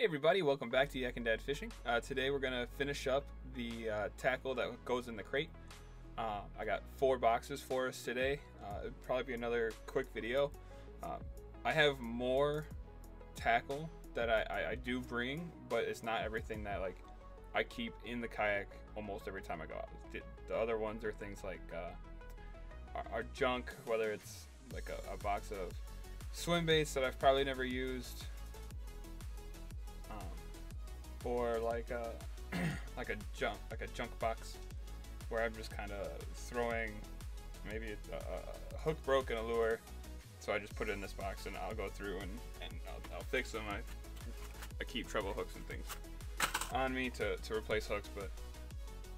Hey everybody, welcome back to Yak'n Dad Fishing. Today we're going to finish up the tackle that goes in the crate. I got 4 boxes for us today. It'll probably be another quick video. I have more tackle that I do bring, but it's not everything that I keep in the kayak almost every time I go out. The other ones are things like our junk, whether it's like a box of swim baits that I've probably never used, or like a junk box where I'm just kind of throwing, maybe a hook broke in a lure, so I just put it in this box and I'll go through and I'll fix them. I keep treble hooks and things on me to replace hooks, but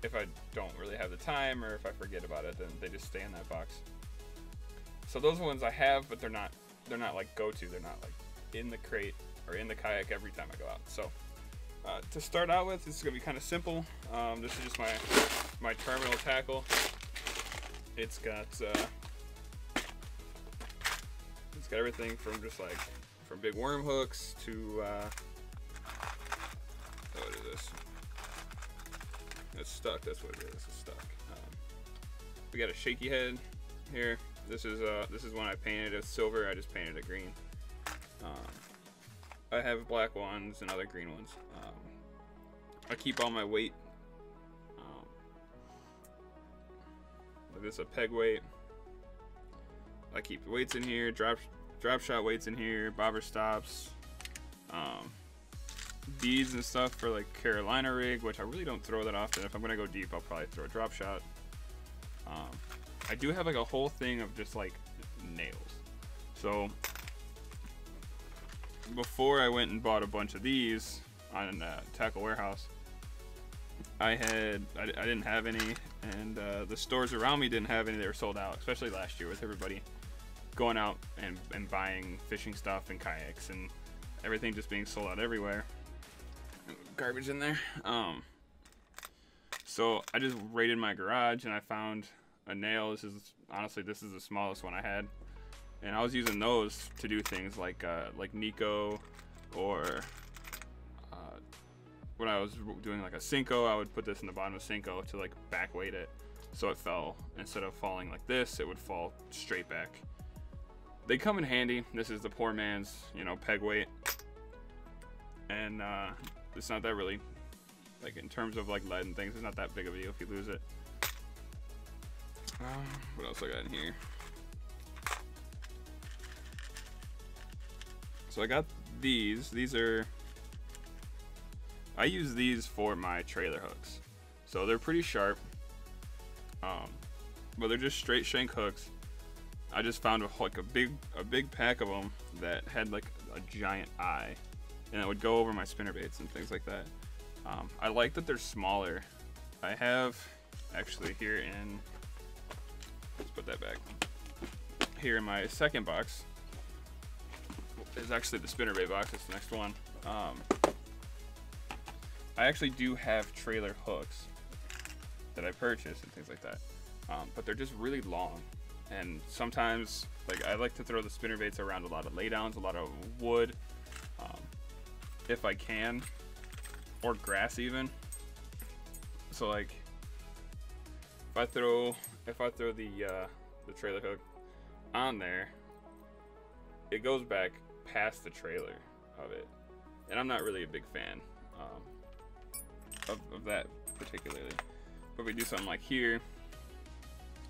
if I don't really have the time or if I forget about it, then they just stay in that box. So those ones I have, but they're not like go-to. They're not like in the crate or in the kayak every time I go out. So to start out with, this is gonna be kind of simple. This is just my terminal tackle. It's got everything from from big worm hooks to what is this? It's stuck. That's what it is. It's stuck. We got a shaky head here. This is one I painted as silver. I just painted it green. I have black ones and other green ones. I keep all my weight. This is a peg weight. I keep the weights in here. Drop shot weights in here. Bobber stops. Beads and stuff for like Carolina rig, which I really don't throw that often. If I'm gonna go deep, I'll probably throw a drop shot. I do have like a whole thing of just like nails. So before I went and bought a bunch of these on Tackle Warehouse, I didn't have any, and the stores around me didn't have any. They were sold out, especially last year with everybody going out and buying fishing stuff and kayaks and everything just being sold out everywhere. Garbage in there. So I just raided my garage and I found a nail. This is the smallest one I had, and I was using those to do things like Nico, or when I was doing like a Cinco, I would put this in the bottom of Cinco to like back weight it, so it fell, instead of falling like this, it would fall straight back. They come in handy. This is the poor man's, peg weight, and it's not that really, like in terms of like lead and things, it's not that big of a deal if you lose it. What else I got in here? So I got these. I use these for my trailer hooks. So they're pretty sharp, but they're just straight shank hooks. I just found a big pack of them that had like a giant eye, and it would go over my spinnerbaits and things like that. I like that they're smaller. I have actually here in, let's put that back. Here in my second box is actually the spinnerbait box. It's the next one. I actually do have trailer hooks that I purchased and things like that, but they're just really long. And sometimes, I like to throw the spinnerbaits around a lot of laydowns, a lot of wood, if I can, or grass even. So if I throw the trailer hook on there, it goes back past the trailer of it, and I'm not really a big fan of that particularly. But we do something like here,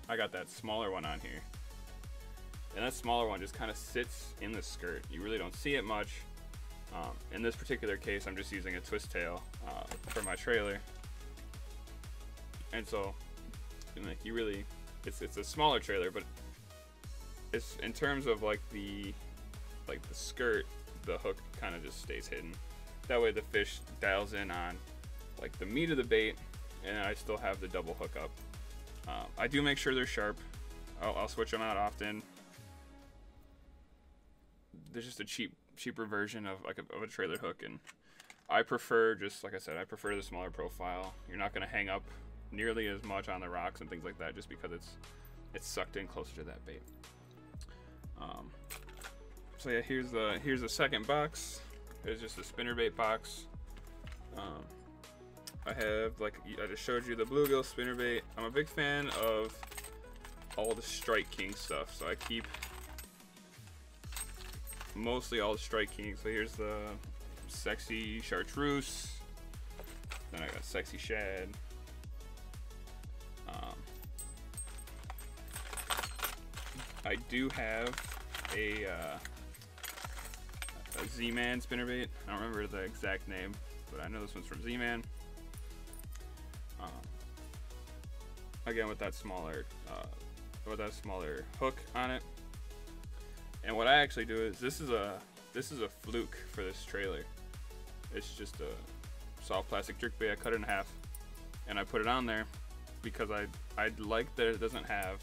I got that smaller one on here, and that smaller one just kind of sits in the skirt. You really don't see it much. In this particular case, I'm just using a twist tail for my trailer, and so it's a smaller trailer, but it's in terms of the skirt, the hook kind of just stays hidden. That way the fish dials in on the meat of the bait, and I still have the double hook up. I do make sure they're sharp. I'll switch them out often. There's just a cheaper version of a trailer hook, and I prefer, just like I said, I prefer the smaller profile. You're not going to hang up nearly as much on the rocks and things like that, just because it's sucked in closer to that bait. So yeah, here's the second box. is just a spinnerbait box. I have, like I just showed you, the bluegill spinnerbait. I'm a big fan of all the Strike King stuff, so I keep mostly all the Strike King. So here's the sexy chartreuse. Then I got sexy shad. I do have a Z-Man spinnerbait. I don't remember the exact name, but I know this one's from Z-Man. Again, with that smaller hook on it. And what I actually do is this is a fluke for this trailer. It's just a soft plastic jerkbait. I cut it in half, and I put it on there because I like that it doesn't have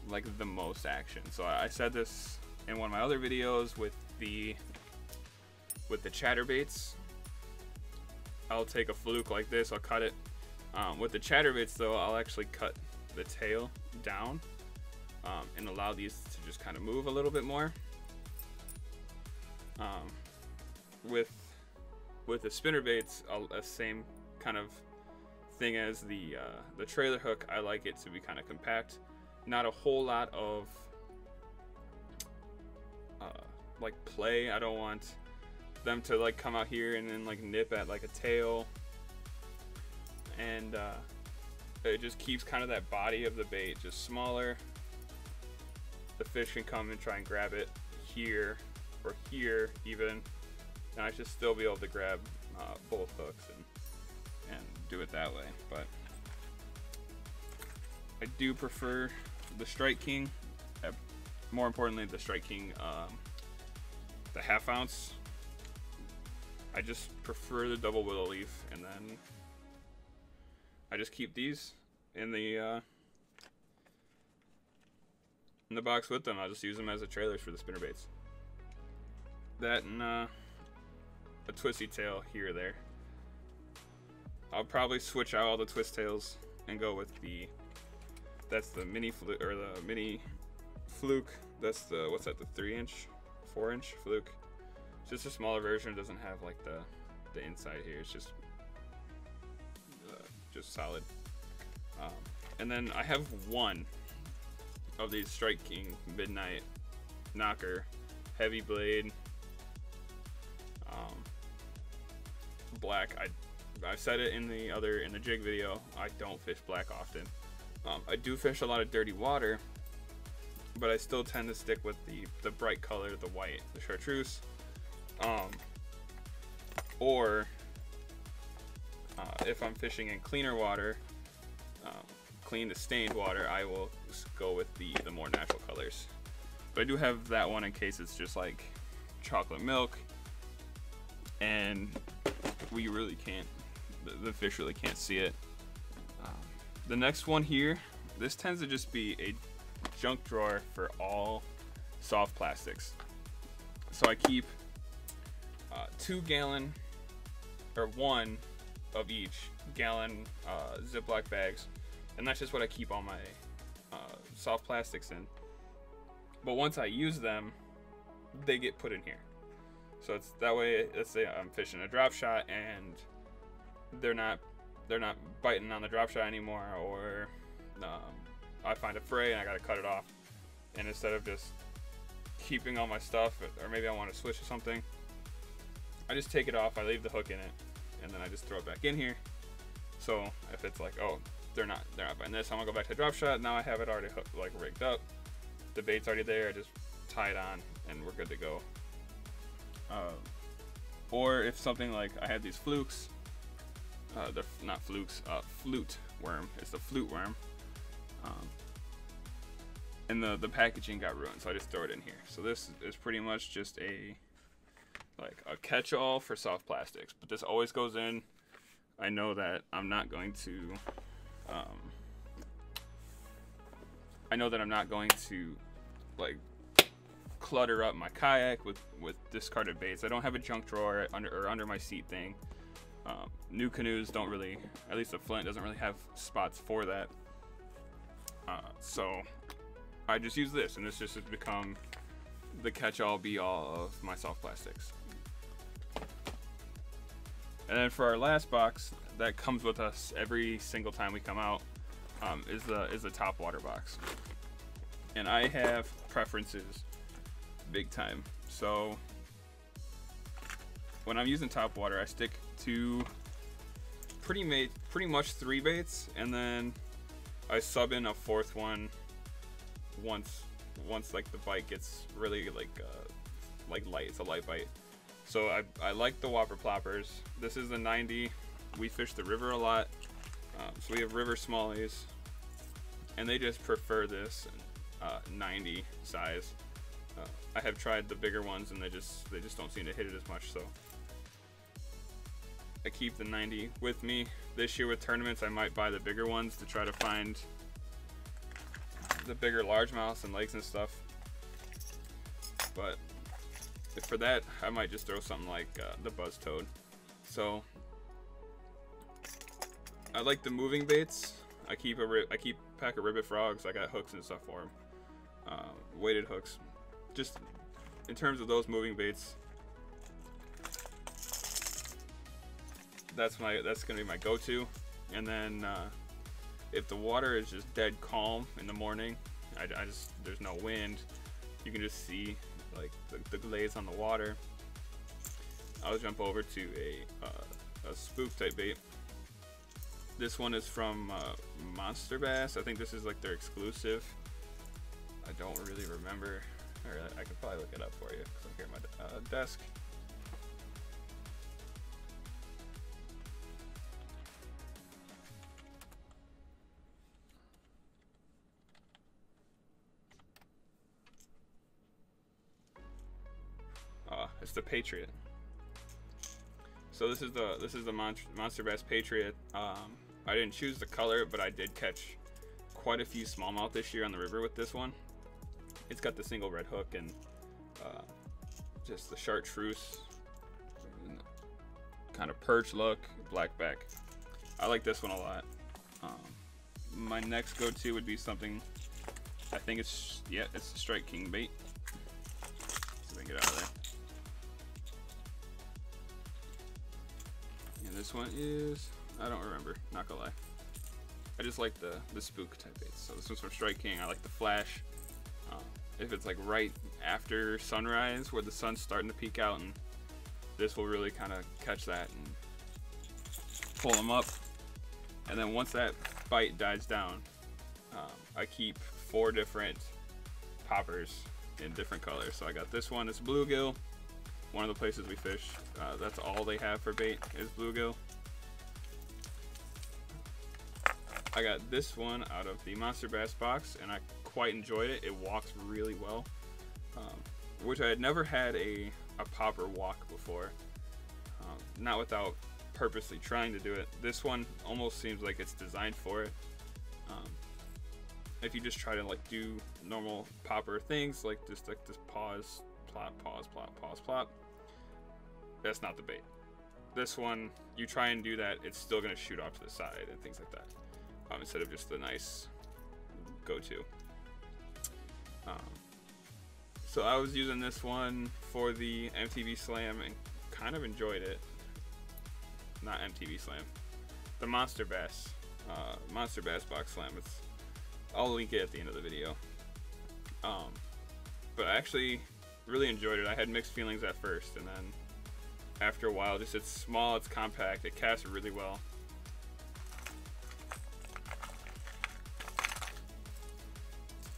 like the most action. So I said this in one of my other videos with the chatterbaits. I'll take a fluke like this, I'll cut it. With the chatterbaits though, I'll actually cut the tail down and allow these to just kind of move a little bit more. With the spinnerbaits, a same kind of thing as the trailer hook. I like it to be kind of compact, not a whole lot of like play. I don't want them to like come out here and then like nip at like a tail, and it just keeps kind of that body of the bait just smaller. The fish can come and try and grab it here or here even, and I should still be able to grab both hooks and do it that way. But I do prefer the Strike King. More importantly, the Strike King, the 1/2 ounce. I just prefer the double willow leaf, and then I just keep these in the box with them. I'll just use them as a trailers for the spinnerbaits. That and a twisty tail here or there. I'll probably switch out all the twist tails and go with that's the mini fluke, or the mini fluke. That's the, what's that, the 3-inch, 4-inch fluke. It's just a smaller version. It doesn't have like the inside here. It's just solid. And then I have one of these Strike King Midnight Knocker heavy blade, black. I said it in the jig video. I don't fish black often. I do fish a lot of dirty water, but I still tend to stick with the bright color, the white, the chartreuse. Or if I'm fishing in cleaner water, clean to stained water, I will go with the more natural colors. But I do have that one in case it's just like chocolate milk and we really can't, the fish really can't see it. The next one here, this tends to just be a junk drawer for all soft plastics. So I keep 2 gallon, or 1 of each gallon Ziploc bags, and that's just what I keep all my soft plastics in. But once I use them, they get put in here. So it's that way. Let's say I'm fishing a drop shot and they're not biting on the drop shot anymore, or I find a fray and I gotta cut it off, and instead of just keeping all my stuff, or maybe I want to switch to something, I just take it off, I leave the hook in it, and then I just throw it back in here. So if it's like, oh, they're not biting this, I'm gonna go back to drop shot. Now I have it already like rigged up, the bait's already there, I just tie it on and we're good to go. Or if something like, I had these flukes, they're not flukes, flute worm. It's the flute worm. And the packaging got ruined, so I just throw it in here. So this is pretty much just a catch-all for soft plastics. But this always goes in. I know that I'm not going to. Like clutter up my kayak with discarded baits. I don't have a junk drawer under my seat thing. New canoes don't really, at least the Flint doesn't really have spots for that. So I just use this, and this just has become the catch-all be-all of my soft plastics. And then for our last box that comes with us every single time we come out, is the top water box. And I have preferences big time. So when I'm using top water, I stick to pretty much 3 baits, and then I sub in a 4th one once like the bite gets really like light. It's a light bite. So I like the Whopper Ploppers. This is the 90. We fish the river a lot, so we have river smallies, and they just prefer this 90 size. I have tried the bigger ones, and they just don't seem to hit it as much. So I keep the 90 with me. This year with tournaments, I might buy the bigger ones to try to find the bigger largemouths and lakes and stuff. But for that, I might just throw something like the Buzz Toad. So I like the moving baits. I keep a pack of ribbit frogs. I got hooks and stuff for them, weighted hooks. Just in terms of those moving baits, that's gonna be my go-to. And then if the water is just dead calm in the morning, there's no wind, you can just see like the glaze on the water, I'll jump over to a spook type bait. This one is from Monster Bass. I think this is like their exclusive. I don't really remember, or I could probably look it up for you because I'm here at my desk. It's the Patriot. So this is the Monster Bass Patriot. I didn't choose the color, but I did catch quite a few smallmouth this year on the river with this one. It's got the single red hook and just the chartreuse kind of perch look, black back. I like this one a lot. My next go-to would be something, I think it's the Strike King bait. So we can get out of there. And this one is, I don't remember, not gonna lie. I just like the spook type baits. So this one's from Strike King. I like the flash. If it's like right after sunrise where the sun's starting to peek out, and this will really kind of catch that and pull them up. And then once that bite dies down, I keep 4 different poppers in different colors. So I got this one, it's bluegill. One of the places we fish, that's all they have for bait is bluegill. I got this one out of the Monster Bass box, and I quite enjoyed it. It walks really well, which I had never had a popper walk before, not without purposely trying to do it. This one almost seems like it's designed for it. If you just try to like do normal popper things, like this pause, plop, pause, plop, pause, plop, that's not the bait. This one, you try and do that, it's still gonna shoot off to the side and things like that, instead of just the nice go-to. So I was using this one for the MTV Slam and kind of enjoyed it. Not MTV Slam, the Monster Bass box slam. I'll link it at the end of the video. But I actually really enjoyed it. I had mixed feelings at first, and then after a while, just it's small, it's compact, it casts really well.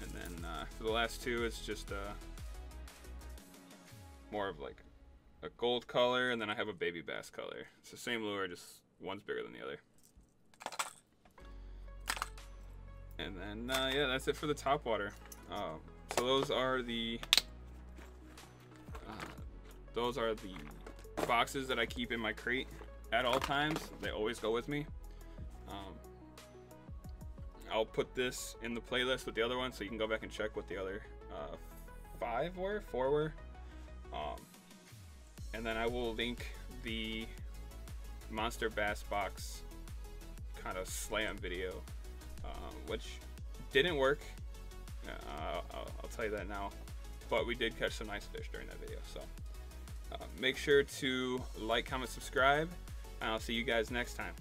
And then for the last 2, it's just more of like a gold color, and then I have a baby bass color. It's the same lure, just one's bigger than the other. And then yeah, that's it for the topwater. So those are the boxes that I keep in my crate at all times. They always go with me. I'll put this in the playlist with the other ones, so you can go back and check what the other 4 were. And then I will link the Monster Bass box kind of slam video, which didn't work. I'll tell you that now, but we did catch some nice fish during that video. So make sure to like, comment, subscribe, I'll see you guys next time.